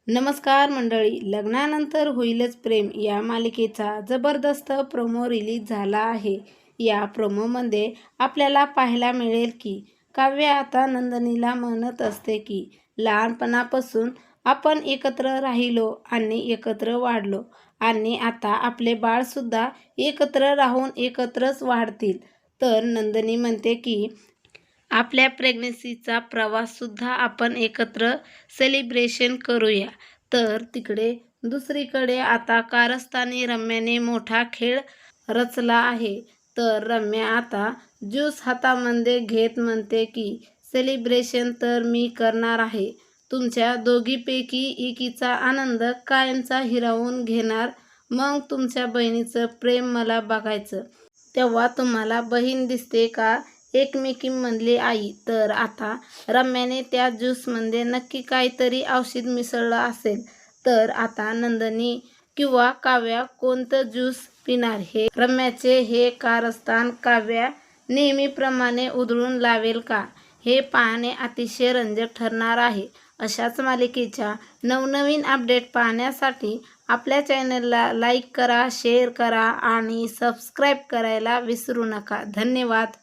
नमस्कार मंडळी, लग्नानंतर होईलच प्रेम या मालिकेचा जबरदस्त प्रोमो रिलीज झाला आहे. या प्रोमोमध्ये आपल्याला पाहायला मिळेल की काव्य आता नंदिनीला म्हणत असते की लहानपणापासून आपण एकत्र राहिलो आणि एकत्र वाढलो आणि आता आपले बाळसुद्धा एकत्र राहून एकत्रच वाढतील. तर नंदिनी म्हणते की आपल्या प्रेग्नन्सीचा प्रवाससुद्धा आपण एकत्र सेलिब्रेशन करूया. तर तिकडे दुसरीकडे आता कारस्थानी रम्याने मोठा खेळ रचला आहे. तर रम्या आता ज्यूस हातामध्ये घेत म्हणते की सेलिब्रेशन तर मी करणार आहे. तुमच्या दोघीपैकी एकीचा आनंद कायमचा हिरावून घेणार. मग तुमच्या बहिणीचं प्रेम मला बघायचं. तेव्हा तुम्हाला बहीण दिसते का एकमेकींमधली आई. तर आता रम्याने त्या ज्यूसमध्ये नक्की काहीतरी औषध मिसळलं असेल. तर आता नंदिनी किंवा काव्या कोणतं ज्यूस पिणार हे रम्याचे हे कारस्थान काव्या नेहमीप्रमाणे उधळून लावेल का, हे पाहणे अतिशय रंजक ठरणार आहे. अशाच मालिकेच्या नवनवीन अपडेट पाहण्यासाठी आपल्या चॅनलला लाईक करा, शेअर करा आणि सबस्क्राईब करायला विसरू नका. धन्यवाद.